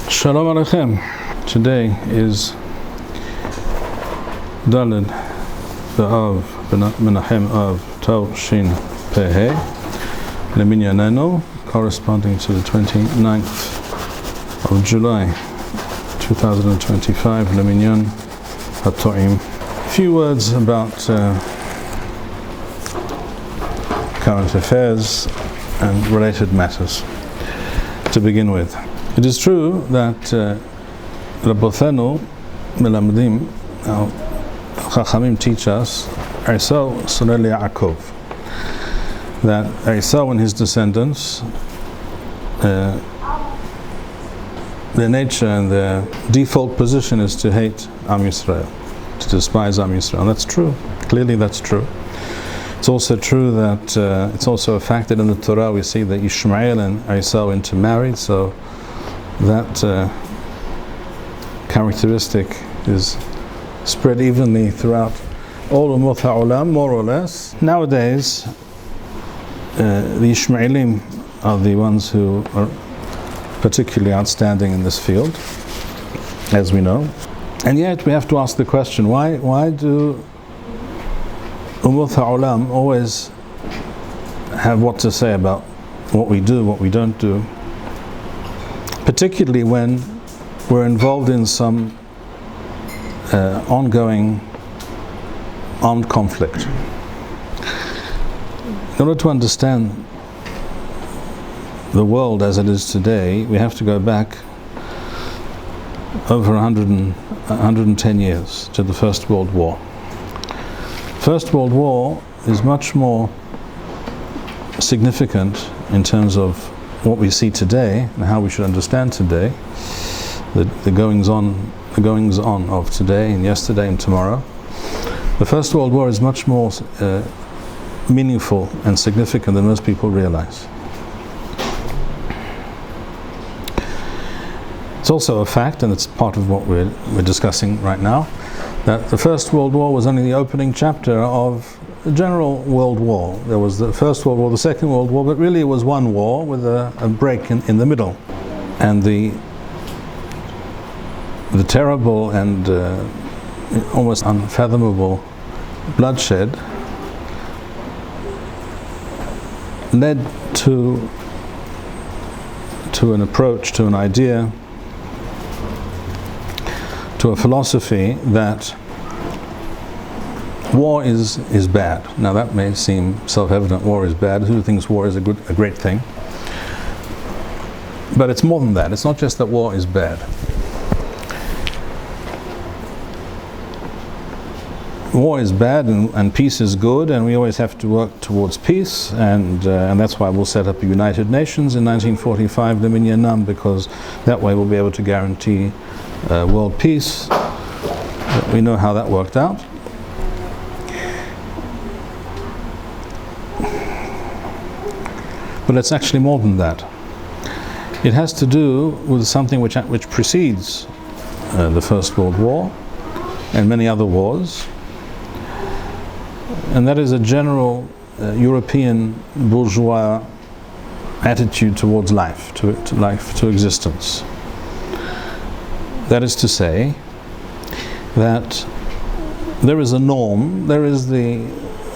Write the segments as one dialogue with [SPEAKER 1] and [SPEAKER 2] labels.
[SPEAKER 1] Shalom Aleichem. Today is Daled B'Av Menachem Av Tov Shin Peh Leminyanenu, corresponding to the 29th of July 2025 Leminyan HaTo'im. A few words about current affairs and related matters to begin with. It is true that Rabbothenu Melamdim, our Chachamim teach us, Esau Sonel Yaakov, that Esau and his descendants, their nature and their default position is to hate Am Yisrael, to despise Am Yisrael. And that's true. Clearly that's true. It's also true that it's also a fact that in the Torah we see that Ishmael and Esau intermarried, so that characteristic is spread evenly throughout all Ummot HaOlam, more or less. Nowadays, the Ishmaelim are the ones who are particularly outstanding in this field, as we know. And yet we have to ask the question, why do Ummot HaOlam always have what to say about what we do, what we don't do, particularly when we're involved in some ongoing armed conflict? In order to understand the world as it is today, we have to go back over 110 years to the First World War. First World War is much more significant in terms of what we see today and how we should understand today, the goings on of today and yesterday and tomorrow. The First World War is much more meaningful and significant than most people realize. It's also a fact, and it's part of what we're discussing right now, that the First World War was only the opening chapter of the general world war. There was the First World War, the Second World War, but really it was one war with a break in the middle. And the terrible and almost unfathomable bloodshed led to an approach, to an idea, to a philosophy that war is bad. Now that may seem self-evident. War is bad. Who thinks war is a great thing? But it's more than that. It's not just that war is bad. War is bad and peace is good, and we always have to work towards peace, and that's why we'll set up a United Nations in 1945, Leminyanam, because that way we'll be able to guarantee world peace. We know how that worked out. But it's actually more than that. It has to do with something which precedes the First World War and many other wars, and that is a general European bourgeois attitude towards life, to existence. That is to say that there is a norm, there is the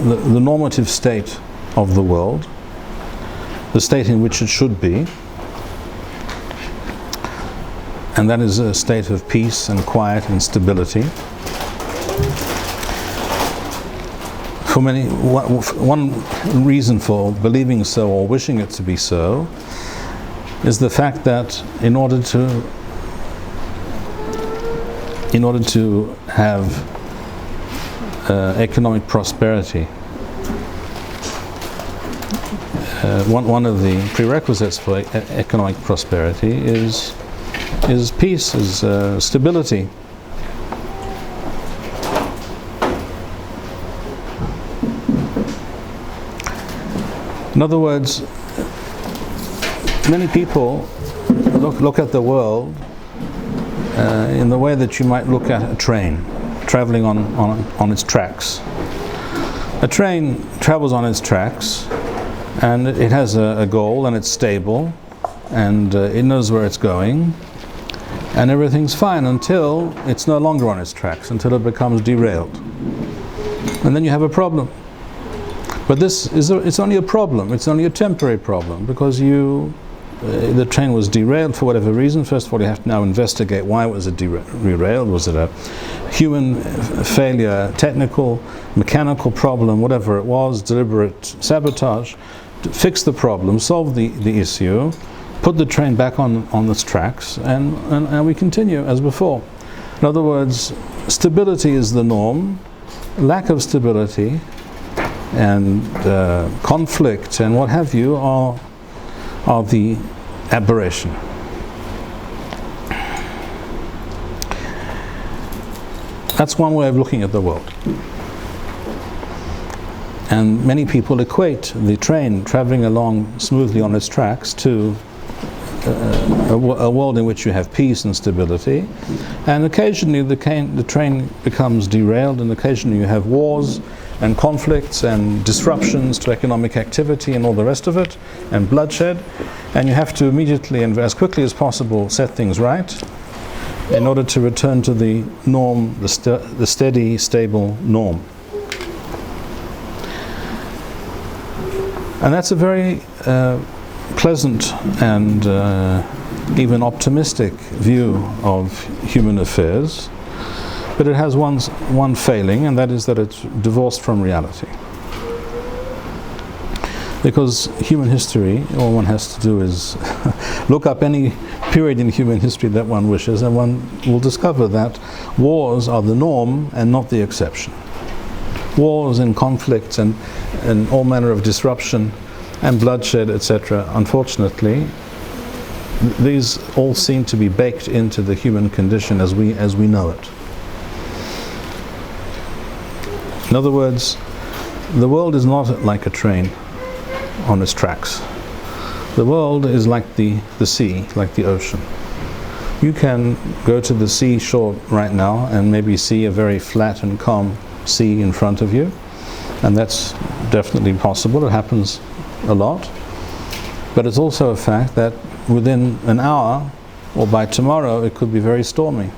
[SPEAKER 1] normative state of the world, the state in which it should be, and that is a state of peace and quiet and stability. For many, one reason for believing so or wishing it to be so is the fact that in order to have economic prosperity, one of the prerequisites for economic prosperity is peace, is stability. In other words, many people look at the world in the way that you might look at a train traveling on its tracks. A train travels on its tracks, and it has a goal, and it's stable, and it knows where it's going, and everything's fine until it's no longer on its tracks, until it becomes derailed. And then you have a problem. But it's only a problem, it's only a temporary problem, because the train was derailed for whatever reason. First of all, you have to now investigate why was it derailed. Was it a human failure, technical, mechanical problem, whatever it was, deliberate sabotage? To fix the problem, solve the issue, put the train back on its tracks, and we continue as before. In other words, stability is the norm. Lack of stability and conflict and what have you are the aberration. That's one way of looking at the world. And many people equate the train traveling along smoothly on its tracks to a world in which you have peace and stability, and occasionally the train becomes derailed, and occasionally you have wars and conflicts and disruptions to economic activity and all the rest of it, and bloodshed, and you have to immediately and as quickly as possible set things right in order to return to the norm, the steady, stable norm. And that's a very pleasant and even optimistic view of human affairs, but it has one failing, and that is that it's divorced from reality. Because human history, all one has to do is look up any period in human history that one wishes, and one will discover that wars are the norm and not the exception. Wars and conflicts and all manner of disruption and bloodshed, etc. Unfortunately, these all seem to be baked into the human condition as we know it. In other words, the world is not like a train on its tracks. The world is like the sea, like the ocean. You can go to the seashore right now and maybe see a very flat and calm sea in front of you, and that's definitely possible. It happens a lot. But it's also a fact that within an hour or by tomorrow it could be very stormy,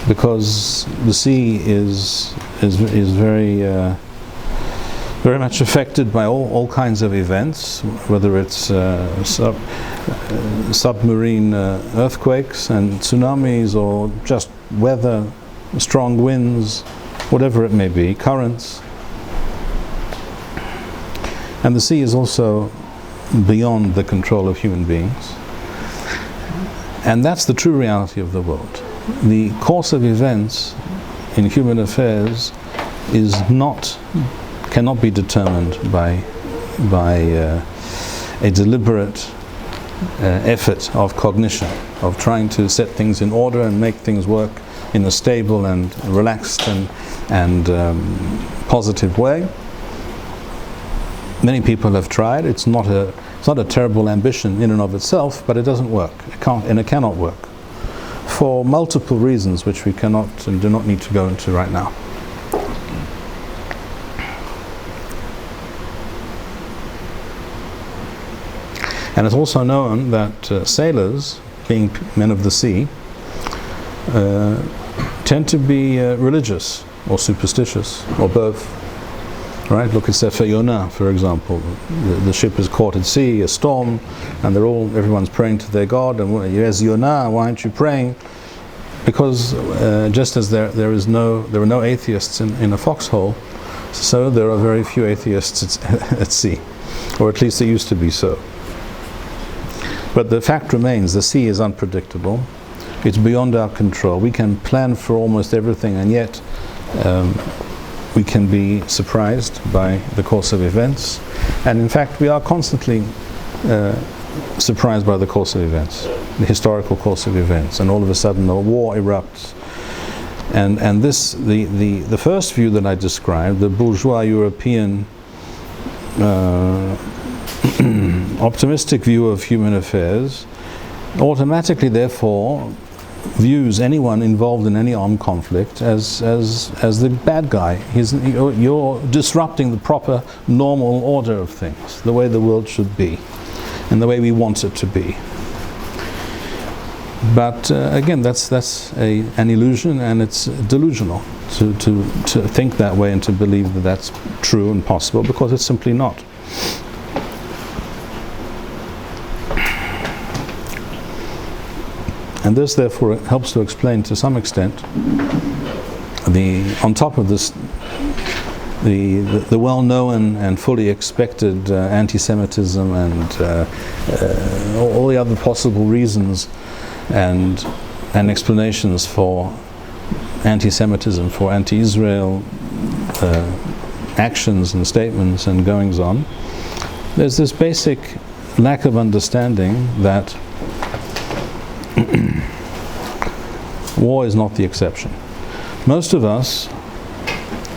[SPEAKER 1] because the sea is very much affected by all kinds of events, whether it's submarine earthquakes and tsunamis, or just weather, strong winds, whatever it may be, currents. And the sea is also beyond the control of human beings. And that's the true reality of the world. The course of events in human affairs cannot be determined by a deliberate effort of cognition, of trying to set things in order and make things work in a stable and relaxed and positive way. Many people have tried. It's not a terrible ambition in and of itself, but it doesn't work. It cannot work for multiple reasons, which we cannot and do not need to go into right now. And it's also known that sailors, being men of the sea, tend to be religious or superstitious, or both. Right? Look at Sefer Yonah, for example. The ship is caught at sea, a storm, and everyone's praying to their God. And yes, Yonah, why aren't you praying? Because just as there are no atheists in a foxhole, so there are very few atheists at sea, or at least there used to be so. But the fact remains, the sea is unpredictable. It's beyond our control. We can plan for almost everything, and yet we can be surprised by the course of events. And in fact, we are constantly surprised by the course of events, the historical course of events, and all of a sudden a war erupts. And this, the first view that I described, the bourgeois European optimistic view of human affairs, automatically therefore views anyone involved in any armed conflict as the bad guy. You're disrupting the proper normal order of things, the way the world should be, and the way we want it to be. But again, that's an illusion, and it's delusional to think that way and to believe that that's true and possible, because it's simply not. And this, therefore, helps to explain to some extent on top of this, the well-known and fully expected anti-Semitism and all the other possible reasons and explanations for anti-Semitism, for anti-Israel actions and statements and goings on. There's this basic lack of understanding that war is not the exception. Most of us,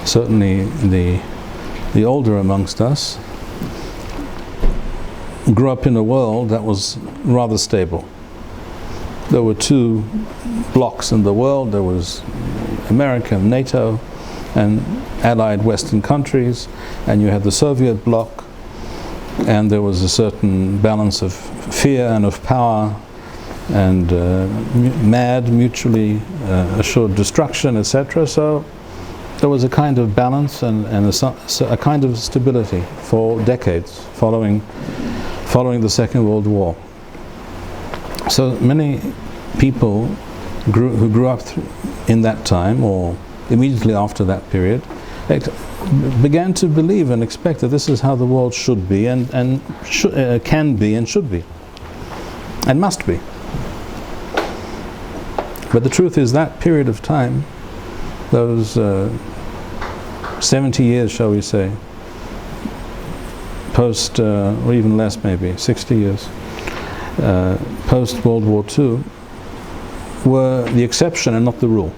[SPEAKER 1] certainly the older amongst us, grew up in a world that was rather stable. There were two blocks in the world. There was America, NATO, and allied Western countries, and you had the Soviet bloc, and there was a certain balance of fear and of power and mutually assured destruction, etc. So there was a kind of balance and a kind of stability for decades following the Second World War. So many people who grew up in that time or immediately after that period began to believe and expect that this is how the world should be and can be and should be and must be. But the truth is that period of time, those 70 years, shall we say, post, or even less maybe, 60 years, post World War II, were the exception and not the rule.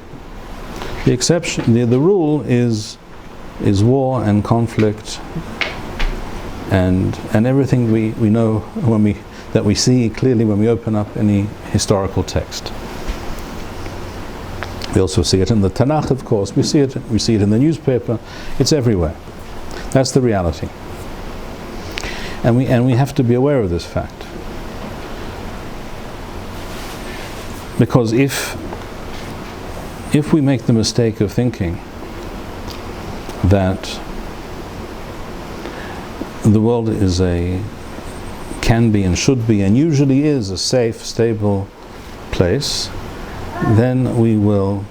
[SPEAKER 1] The exception, the rule is war and conflict and everything we know that we see clearly when we open up any historical text. We also see it in the Tanakh, of course. We see it in the newspaper. It's everywhere. That's the reality. And we have to be aware of this fact. Because if we make the mistake of thinking that the world can be and should be and usually is a safe, stable place, then we will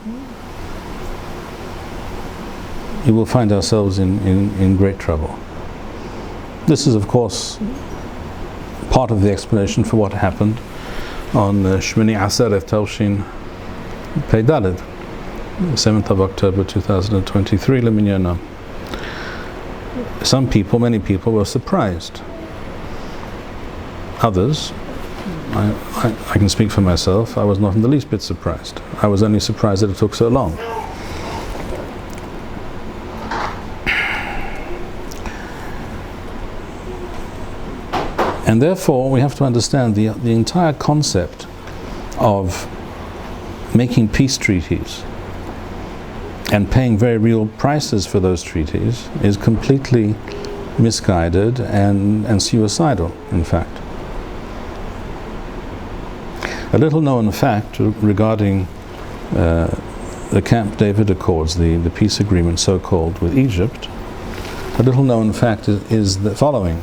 [SPEAKER 1] find ourselves in great trouble. This is, of course, part of the explanation for what happened on Shmini Aseret Tavshin Pei Daled, 7th of October 2023, Leminyana. Many people were surprised. Others, I can speak for myself, I was not in the least bit surprised. I was only surprised that it took so long. And therefore we have to understand the entire concept of making peace treaties and paying very real prices for those treaties is completely misguided and suicidal, in fact. A little known fact regarding the Camp David Accords, the peace agreement so-called with Egypt, a little known fact is the following: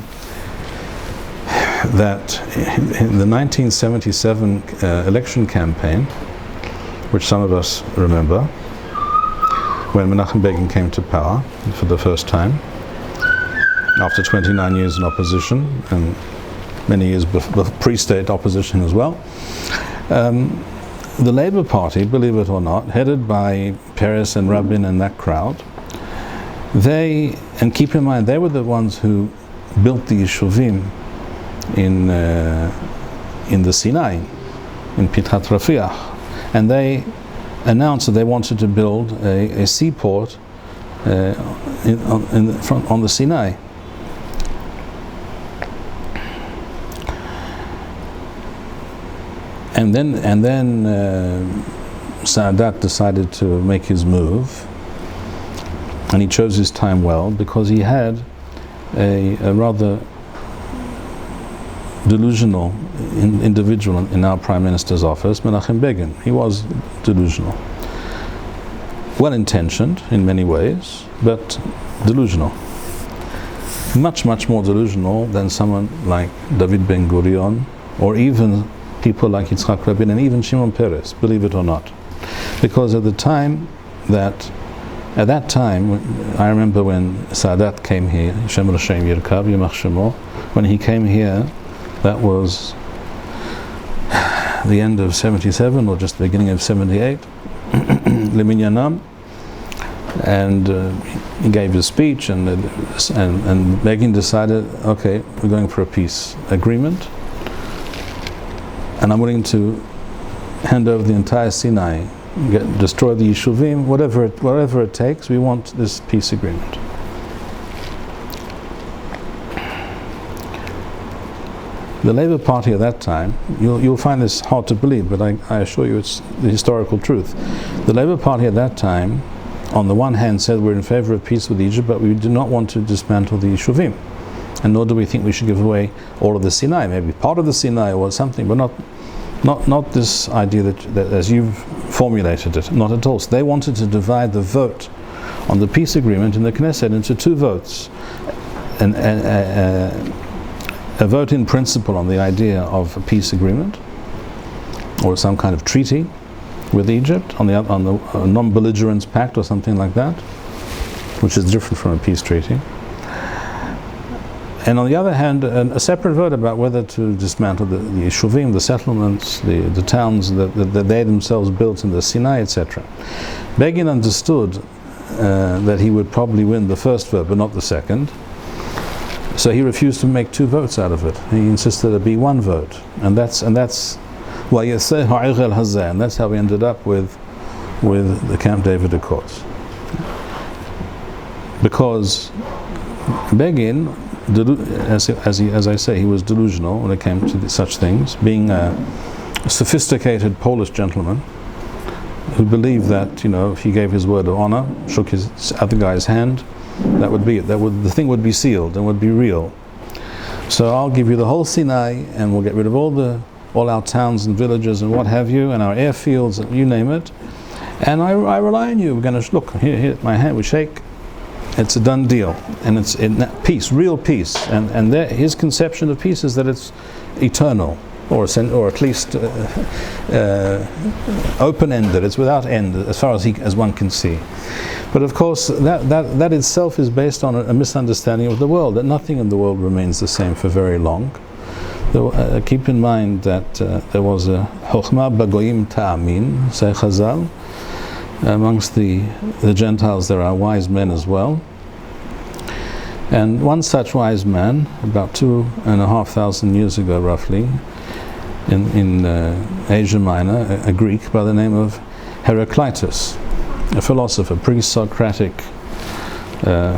[SPEAKER 1] that in the 1977 election campaign, which some of us remember, when Menachem Begin came to power for the first time, after 29 years in opposition and many years pre-state opposition as well, the Labour Party, believe it or not, headed by Peres and Rabin and that crowd, and keep in mind, they were the ones who built the Yeshuvim in the Sinai, in Pithat Rafiach, and they announced that they wanted to build a seaport on the Sinai. And then Sadat decided to make his move, and he chose his time well because he had a rather delusional individual in our Prime Minister's office, Menachem Begin. He was delusional. Well-intentioned in many ways, but delusional. Much, much more delusional than someone like David Ben-Gurion, or even people like Yitzhak Rabin, and even Shimon Peres, believe it or not. Because at that time, I remember when Sadat came here, Shem Rashem Yirkav, Yimach Shemo, when he came here, that was the end of 77 or just the beginning of 78, Leminyanam, and he gave his speech, and Begin decided, okay, we're going for a peace agreement, and I'm willing to hand over the entire Sinai, destroy the Yishuvim, whatever it takes. We want this peace agreement. The Labour Party at that time, you'll find this hard to believe, but I assure you it's the historical truth. The Labour Party at that time, on the one hand, said we're in favour of peace with Egypt, but we do not want to dismantle the Yishuvim, and nor do we think we should give away all of the Sinai, maybe part of the Sinai or something, but not this idea that as you've formulated it, not at all. So they wanted to divide the vote on the peace agreement in the Knesset into two votes, and a vote in principle on the idea of a peace agreement or some kind of treaty with Egypt, on the non-belligerence pact or something like that, which is different from a peace treaty. And on the other hand, a separate vote about whether to dismantle the Yishuvim, the settlements, the towns that they themselves built in the Sinai, etc. Begin understood that he would probably win the first vote, but not the second. So he refused to make two votes out of it. He insisted it be one vote, and that's how we ended up with the Camp David Accords. Because Begin, as I say, he was delusional when it came to such things, being a sophisticated Polish gentleman who believed that, if he gave his word of honor, shook his other guy's hand, that would be it. The thing would be sealed and would be real. So I'll give you the whole Sinai, and we'll get rid of all our towns and villages and what have you, and our airfields, and you name it. And I rely on you. We're going to look here. My hand we shake. It's a done deal, and it's in that peace, real peace. And his conception of peace is that it's eternal, or at least open-ended. It's without end, as far as one can see. But of course, that itself is based on a misunderstanding of the world. That nothing in the world remains the same for very long. Keep in mind that there was a Chokhmah Bagoyim Ta'amin, say Chazal. Amongst the Gentiles there are wise men as well. And one such wise man, about 2,500 years ago roughly, in Asia Minor, a Greek by the name of Heraclitus, a philosopher, pre-Socratic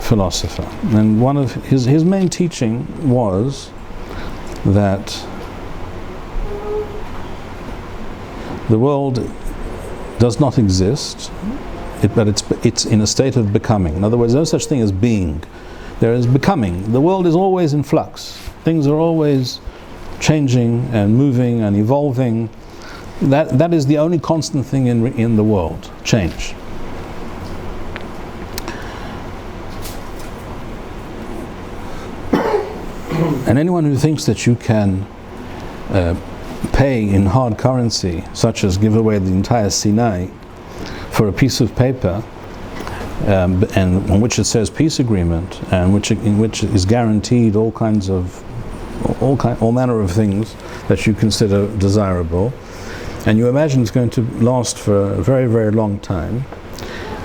[SPEAKER 1] philosopher. And one of his main teaching was that the world does not exist, but it's in a state of becoming. In other words, no such thing as being. There is becoming. The world is always in flux. Things are always changing and moving and evolving. That is the only constant thing in the world, change. And anyone who thinks that you can pay in hard currency, such as give away the entire Sinai for a piece of paper, and on which it says peace agreement, and in which is guaranteed all manner of things that you consider desirable, and you imagine it's going to last for a very, very long time,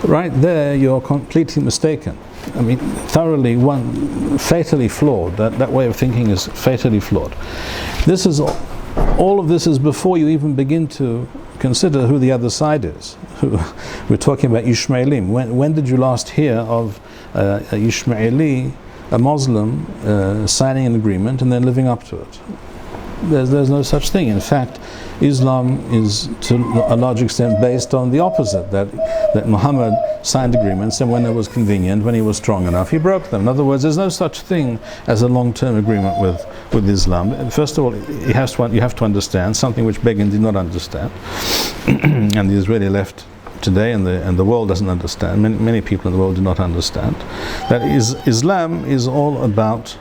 [SPEAKER 1] right there you're completely mistaken. I mean, fatally flawed. That way of thinking is fatally flawed. All of this is before you even begin to consider who the other side is. We're talking about Ishmaelim. When did you last hear of a Ishmaeli, a Muslim, signing an agreement and then living up to it? There's no such thing. In fact, Islam is to a large extent based on the opposite, that Muhammad signed agreements, and when it was convenient, when he was strong enough, he broke them. In other words, there's no such thing as a long-term agreement with Islam. First of all, you have to understand something which Begin did not understand, and the Israeli left today, and the world doesn't understand. Many people in the world do not understand that Islam is all about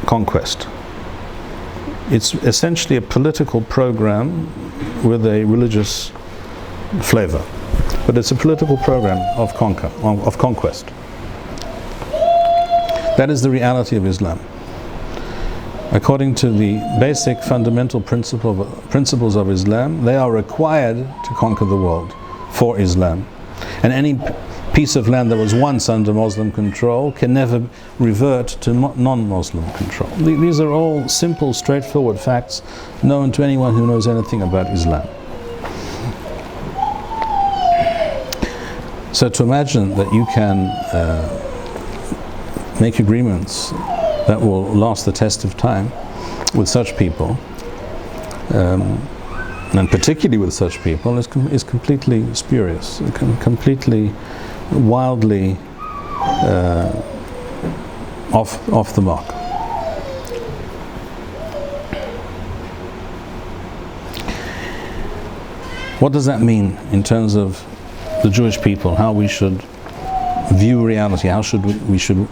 [SPEAKER 1] conquest. It's essentially a political program with a religious flavor, but it's a political program of conquest. That is the reality of Islam. According to the basic fundamental principles of Islam, they are required to conquer the world for Islam. And any piece of land that was once under Muslim control can never revert to non-Muslim control. These are all simple, straightforward facts known to anyone who knows anything about Islam. So to imagine that you can make agreements that will last the test of time with such people, and particularly with such people, is completely spurious, completely, wildly off the mark. What does that mean in terms of the Jewish people? How we should view reality? How we should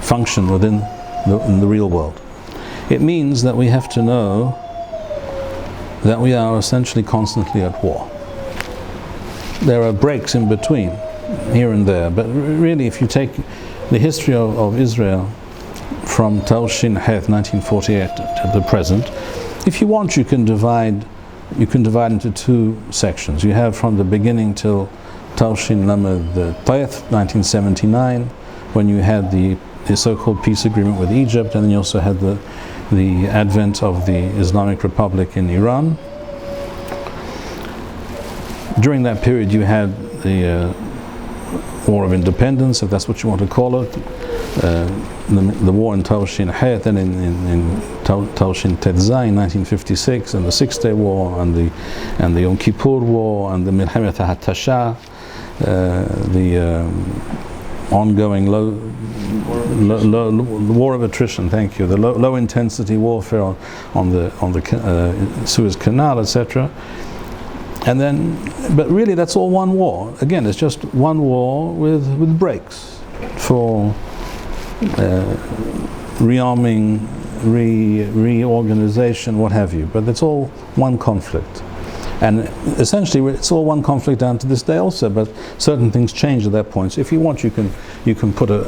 [SPEAKER 1] function within the real world? It means that we have to know that we are essentially constantly at war. There are breaks in between, here and there, but really if you take the history of Israel from Tawshin Het 1948 to the present, if you want you can divide into two sections. You have from the beginning till Tawshin Lamed Tayth 1979, when you had the so-called peace agreement with Egypt, and then you also had the advent of the Islamic Republic in Iran. During that period you had the War of Independence, if that's what you want to call it, the war in Tawshin Het, and in Tawshin Tetzai in 1956, and the Six-Day War, and the Yom Kippur War, and the Milhemet HaTasha, the ongoing the war of attrition. Thank you. The low intensity warfare on the Suez Canal, etc. And then, but really, that's all one war. Again, it's just one war with breaks for rearming, reorganization, what have you. But it's all one conflict. And essentially, it's all one conflict down to this day also, but certain things change at that point. So if you want, you can put a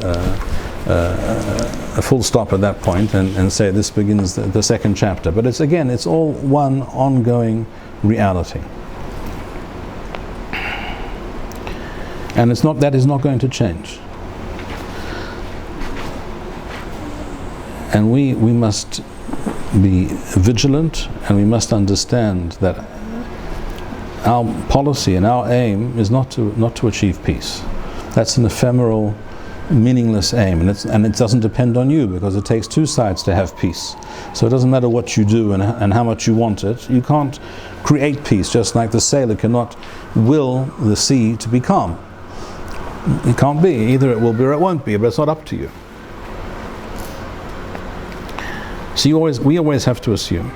[SPEAKER 1] full stop at that point and say this begins the second chapter. But it's all one ongoing reality. And that is not going to change. And we must be vigilant, and we must understand that our policy and our aim is not to achieve peace. That's an ephemeral, meaningless aim, and it doesn't depend on you, because it takes two sides to have peace. So it doesn't matter what you do and how much you want it. You can't create peace, just like the sailor cannot will the sea to be calm. It can't be. Either it will be or it won't be, but it's not up to you. So we always have to assume,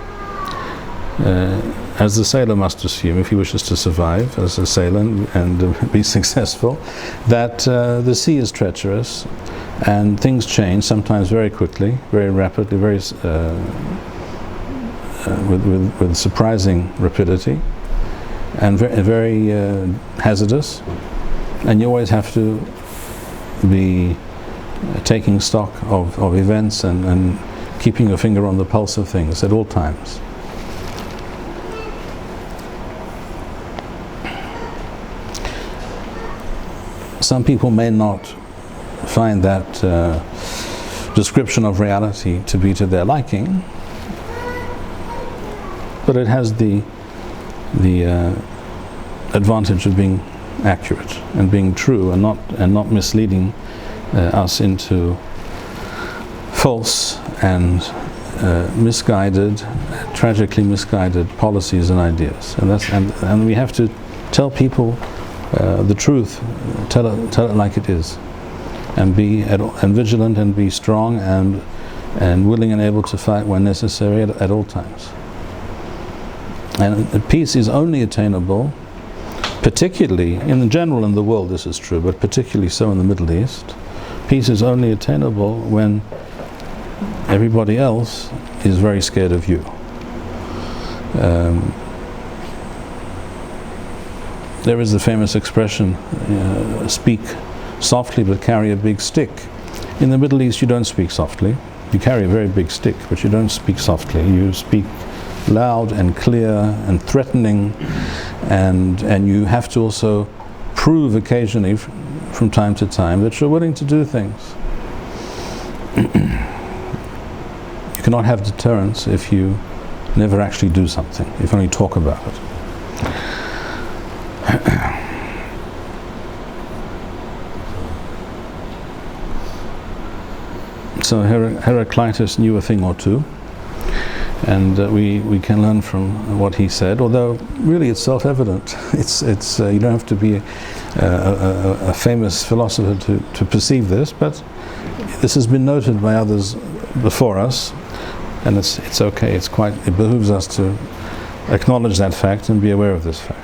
[SPEAKER 1] as the sailor must assume if he wishes to survive as a sailor and be successful, that the sea is treacherous and things change, sometimes very quickly, very rapidly, with surprising rapidity, and very hazardous. And you always have to be taking stock of events and keeping your finger on the pulse of things at all times. Some people may not find that description of reality to be to their liking, but it has the advantage of being accurate and being true, and not misleading us into false and misguided, tragically misguided policies and ideas, and we have to tell people the truth, tell it like it is, and be vigilant and be strong and willing and able to fight when necessary at all times. And peace is only attainable, particularly in general in the world. This is true, but particularly so in the Middle East. Peace is only attainable when everybody else is very scared of you. There is the famous expression, speak softly but carry a big stick. In the Middle East you don't speak softly. You carry a very big stick, but you don't speak softly. You speak loud and clear and threatening, and you have to also prove occasionally from time to time that you're willing to do things. You cannot have deterrence if you never actually do something, if you only talk about it. So Heraclitus knew a thing or two, and we can learn from what he said, although really it's self-evident. It's you don't have to be a famous philosopher to perceive this, but this has been noted by others before us, and it's okay. It behooves us to acknowledge that fact and be aware of this fact.